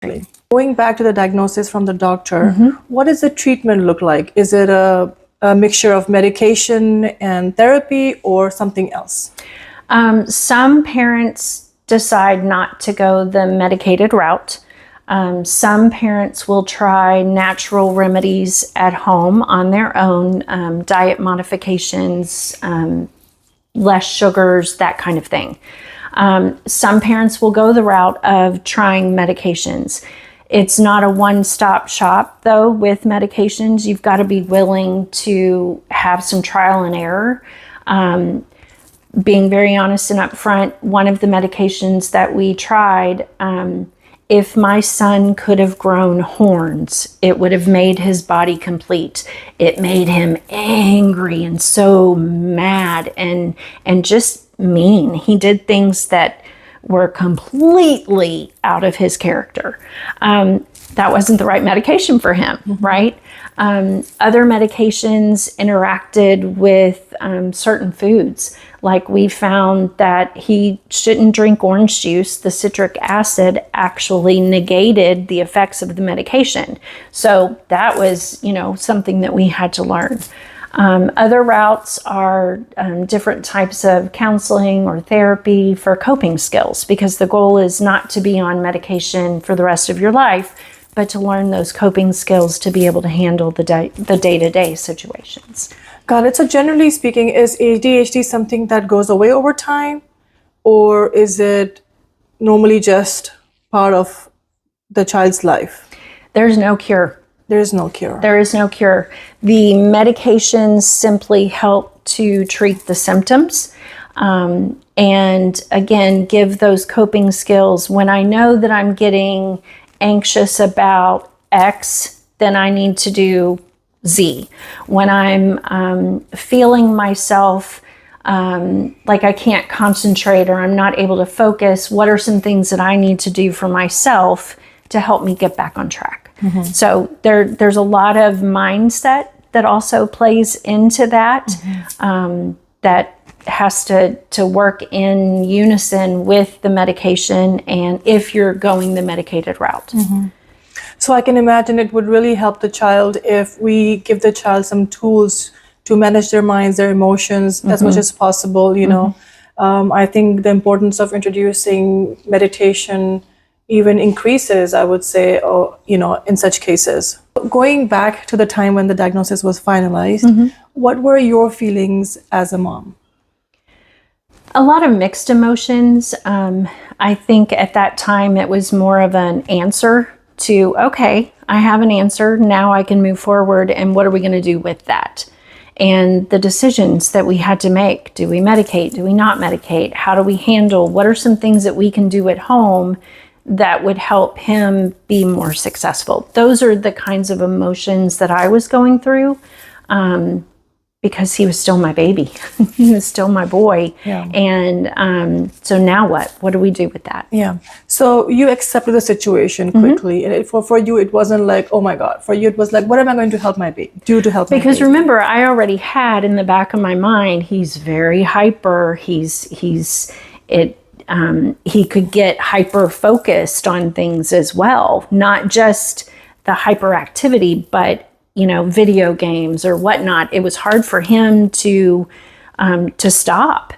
Going back to the diagnosis from the doctor, what does the treatment look like? Is it a mixture of medication and therapy or something else? Some parents decide not to go the medicated route. Some parents will try natural remedies at home on their own, diet modifications, less sugars, that kind of thing. Some parents will go the route of trying medications. It's not a one-stop shop, though, with medications. You've got to be willing to have some trial and error. Being very honest and upfront, one of the medications that we tried, if my son could have grown horns, it would have made his body complete. It made him angry and so mad and just mean. He did things that were completely out of his character. That wasn't the right medication for him, right? Other medications interacted with certain foods. Like we found that he shouldn't drink orange juice. The citric acid actually negated the effects of the medication. So that was, something that we had to learn. Other routes are different types of counseling or therapy for coping skills, because the goal is not to be on medication for the rest of your life, but to learn those coping skills to be able to handle the day-to-day situations. Got it. So generally speaking, is ADHD something that goes away over time, or is it normally just part of the child's life? There's no cure. There is no cure. There is no cure. The medications simply help to treat the symptoms. And again, give those coping skills. When I know that I'm getting anxious about X, then I need to do Z. When I'm feeling myself like I can't concentrate or I'm not able to focus, what are some things that I need to do for myself to help me get back on track? So there's a lot of mindset that also plays into that, that has to work in unison with the medication, and if you're going the medicated route. So I can imagine it would really help the child if we give the child some tools to manage their minds, their emotions as much as possible, I think the importance of introducing meditation even increases, I would say, in such cases. Going back to the time when the diagnosis was finalized, what were your feelings as a mom? A lot of mixed emotions. I think at that time it was more of an answer to, okay, I have an answer, now I can move forward, and what are we going to do with that? And the decisions that we had to make. Do we medicate? Do we not medicate? How do we handle? What are some things that we can do at home that would help him be more successful? Those are the kinds of emotions that I was going through, because he was still my baby. He was still my boy. And so now what? What do we do with that? So you accepted the situation quickly. And for you, it wasn't like, oh my God. For you, it was like, what am I going to help my baby? Because remember, I already had in the back of my mind, he's very hyper. He could get hyper focused on things as well, not just the hyperactivity, but video games or whatnot. It was hard for him to stop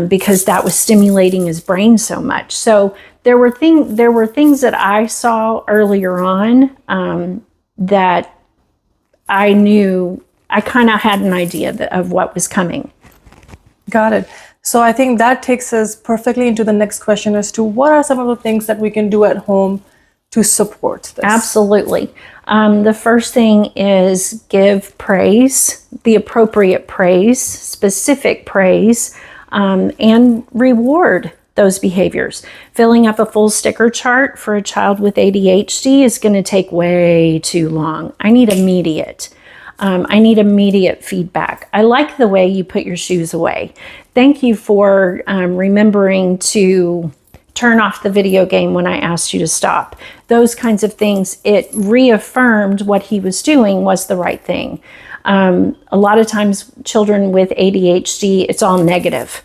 because that was stimulating his brain so much. So there were things that I saw earlier on that I knew. I kind of had an idea of what was coming. Got it. So I think that takes us perfectly into the next question as to what are some of the things that we can do at home to support this? Absolutely. The first thing is give praise, the appropriate praise, specific praise, and reward those behaviors. Filling up a full sticker chart for a child with ADHD is going to take way too long. I need immediate feedback. I like the way you put your shoes away. Thank you for remembering to turn off the video game when I asked you to stop. Those kinds of things, it reaffirmed what he was doing was the right thing. A lot of times children with ADHD, it's all negative.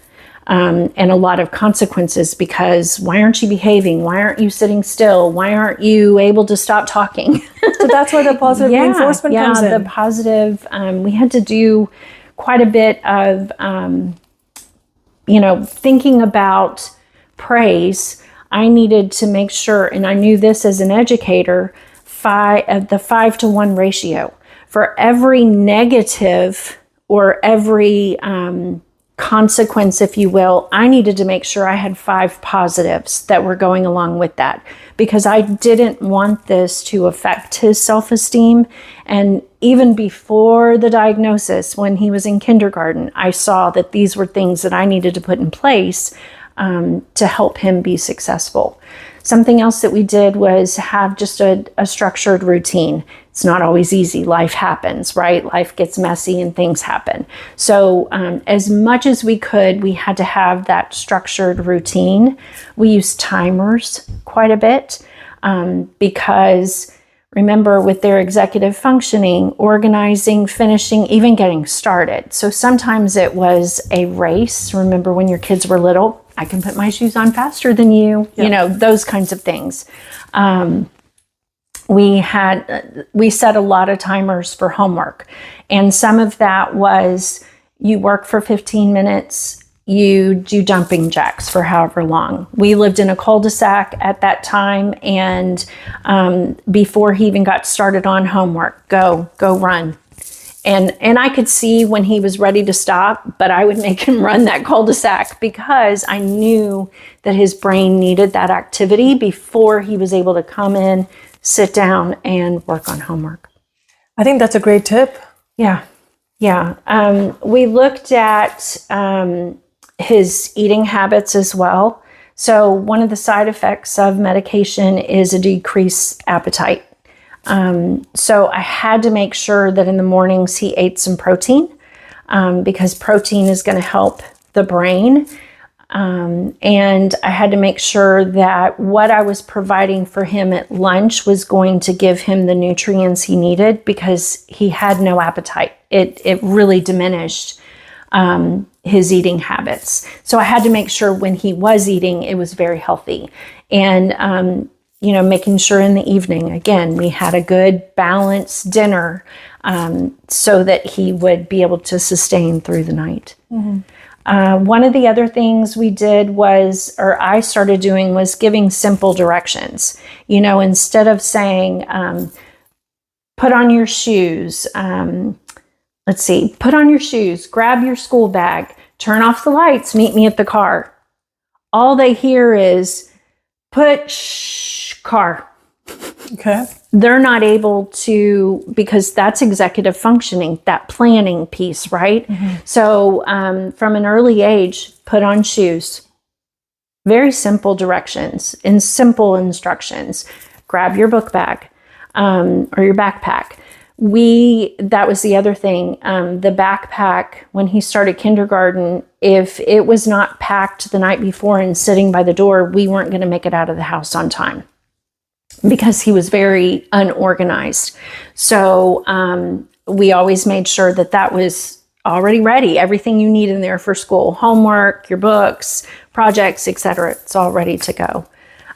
and a lot of consequences because why aren't you behaving? Why aren't you sitting still? Why aren't you able to stop talking? So that's where the positive reinforcement comes in. The positive. We had to do quite a bit of, thinking about praise. I needed to make sure, and I knew this as an educator, the 5-to-1 ratio. For every negative or every consequence, if you will, I needed to make sure I had 5 positives that were going along with that, because I didn't want this to affect his self-esteem. And even before the diagnosis, when he was in kindergarten, I saw that these were things that I needed to put in place to help him be successful. Something else that we did was have just a structured routine. It's not always easy. Life happens, right? Life gets messy and things happen. So as much as we could, we had to have that structured routine. We used timers quite a bit because remember, with their executive functioning, organizing, finishing, even getting started. So sometimes it was a race. Remember when your kids were little? I can put my shoes on faster than you, those kinds of things. We set a lot of timers for homework. And some of that was you work for 15 minutes, you do jumping jacks for however long. We lived in a cul-de-sac at that time. And before he even got started on homework, go run. And I could see when he was ready to stop, but I would make him run that cul-de-sac because I knew that his brain needed that activity before he was able to come in, sit down, and work on homework. I think that's a great tip. Yeah. We looked at his eating habits as well. So one of the side effects of medication is a decreased appetite. So I had to make sure that in the mornings he ate some protein because protein is going to help the brain. And I had to make sure that what I was providing for him at lunch was going to give him the nutrients he needed because he had no appetite. It really diminished his eating habits. So I had to make sure when he was eating, it was very healthy. And making sure in the evening, again, we had a good balanced dinner so that he would be able to sustain through the night. Mm-hmm. One of the other things we did I started doing was giving simple directions. Instead of saying, put on your shoes, put on your shoes, grab your school bag, turn off the lights, meet me at the car. All they hear is, car. Okay. They're not able to, because that's executive functioning, that planning piece, right? Mm-hmm. So from an early age, put on shoes. Very simple directions and simple instructions. Grab your book bag or your backpack. That was the other thing. The backpack, when he started kindergarten, if it was not packed the night before and sitting by the door, we weren't going to make it out of the house on time because he was very unorganized. So we always made sure that was already ready. Everything you need in there for school, homework, your books, projects, etc. It's all ready to go.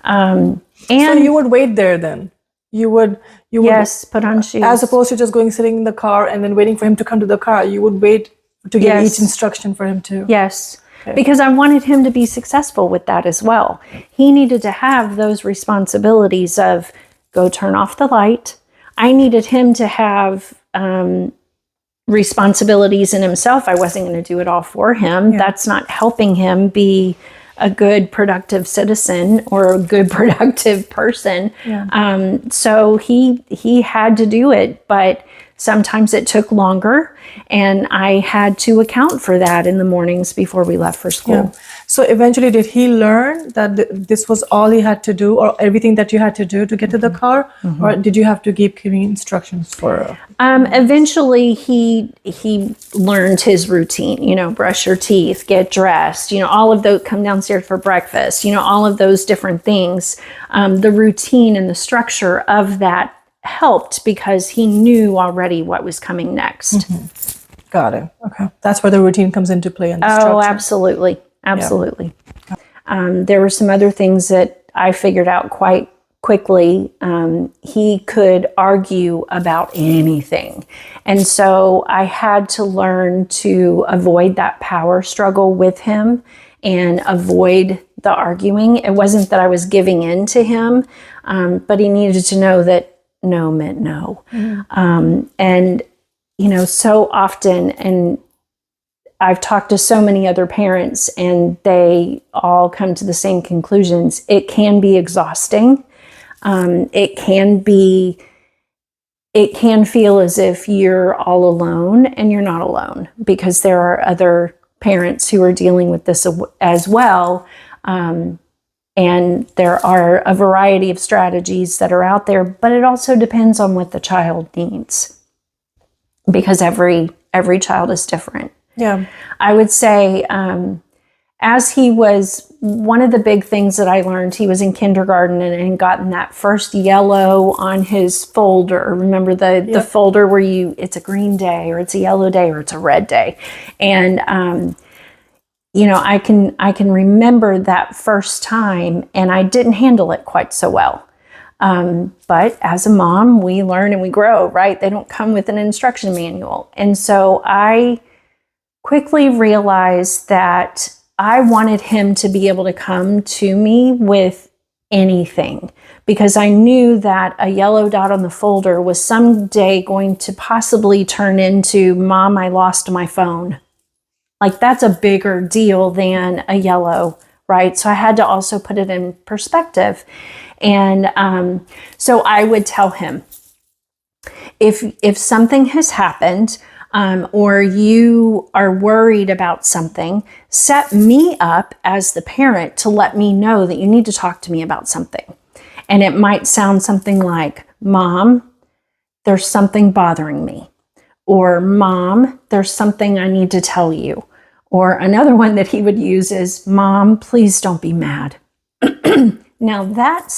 And so you would wait there then? You would yes, put on shoes. As opposed to just sitting in the car and then waiting for him to come to the car, you would wait to give each instruction for him to. Yes, okay. Because I wanted him to be successful with that as well. He needed to have those responsibilities of go turn off the light. I needed him to have responsibilities in himself. I wasn't going to do it all for him. Yeah. That's not helping him be a good productive citizen or a good productive person. Yeah. So he had to do it, but sometimes it took longer, and I had to account for that in the mornings before we left for school. Yeah. So eventually, did he learn that this was all he had to do, or everything that you had to do to get to the car, mm-hmm. or did you have to keep giving instructions for? Eventually, he learned his routine. Brush your teeth, get dressed. All of those, come downstairs for breakfast. All of those different things. The routine and the structure of that helped because he knew already what was coming next. Mm-hmm. Got it. Okay. That's where the routine comes into play. And the structure. Absolutely. absolutely. There were some other things that I figured out quite quickly. He could argue about anything. And so I had to learn to avoid that power struggle with him and avoid the arguing. It wasn't that I was giving in to him, but he needed to know that no meant no. And, so often, and I've talked to so many other parents and they all come to the same conclusions. It can be exhausting. It can feel as if you're all alone, and you're not alone, because there are other parents who are dealing with this as well. And there are a variety of strategies that are out there, but it also depends on what the child needs, because every child is different. Yeah. I would say, as he was, one of the big things that I learned, he was in kindergarten and gotten that first yellow on his folder. Remember the folder where it's a green day, or it's a yellow day, or it's a red day. And, I can remember that first time, and I didn't handle it quite so well. But as a mom, we learn and we grow, right? They don't come with an instruction manual. And so I quickly realized that I wanted him to be able to come to me with anything, because I knew that a yellow dot on the folder was someday going to possibly turn into, Mom, I lost my phone. Like, that's a bigger deal than a yellow, right? So I had to also put it in perspective. And so I would tell him, if something has happened, or you are worried about something, set me up as the parent to let me know that you need to talk to me about something. And it might sound something like, Mom, there's something bothering me. Or, Mom, there's something I need to tell you. Or another one that he would use is, Mom, please don't be mad. Now that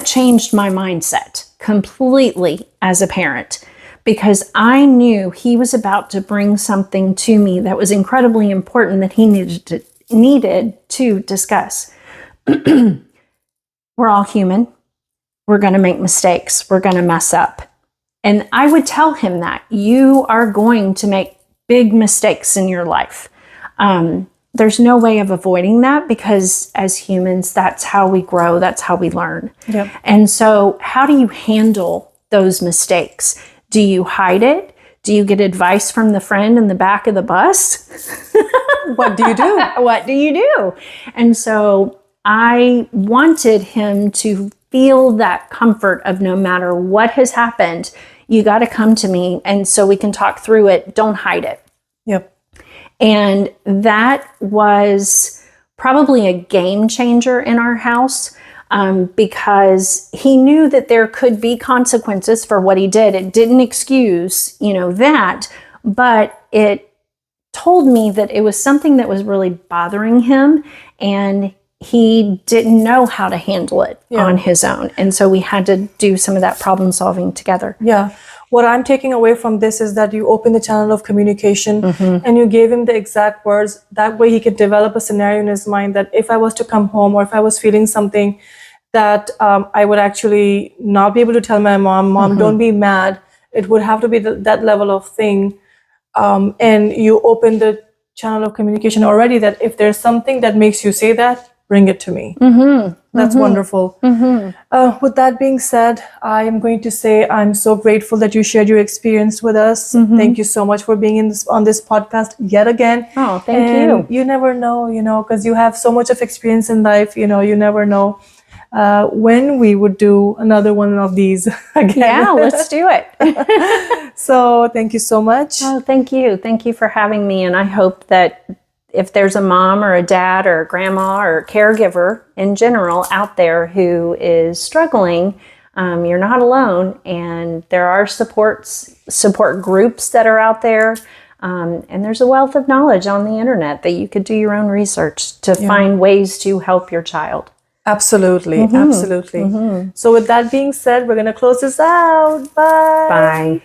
changed my mindset completely as a parent, because I knew he was about to bring something to me that was incredibly important that he needed to discuss. We're all human. We're going to make mistakes. We're going to mess up. And I would tell him that you are going to make big mistakes in your life. There's no way of avoiding that, because as humans, that's how we grow. That's how we learn. Yep. And so how do you handle those mistakes? Do you hide it? Do you get advice from the friend in the back of the bus? What do you do? What do you do? And so I wanted him to feel that comfort of, no matter what has happened, you got to come to me, and so we can talk through it. Don't hide it. Yep. And that was probably a game changer in our house, because he knew that there could be consequences for what he did. It didn't excuse, that, but it told me that it was something that was really bothering him, and he didn't know how to handle it on his own. And so we had to do some of that problem solving together. Yeah. What I'm taking away from this is that you opened the channel of communication, and you gave him the exact words. That way he could develop a scenario in his mind that if I was to come home, or if I was feeling something, that I would actually not be able to tell my mom, don't be mad. It would have to be that level of thing. And you open the channel of communication already, that if there's something that makes you say that, bring it to me. That's wonderful. With that being said, I am going to say I'm so grateful that you shared your experience with us. Thank you so much for being on this podcast yet again. Oh, thank you. You never know, because you have so much of experience in life, you never know when we would do another one of these again. Yeah, let's do it. So thank you so much. Oh, thank you. Thank you for having me. And I hope that if there's a mom or a dad or a grandma or a caregiver in general out there who is struggling, you're not alone. And there are support groups that are out there. And there's a wealth of knowledge on the internet that you could do your own research to find ways to help your child. Absolutely. Absolutely. So with that being said, we're going to close this out. Bye. Bye.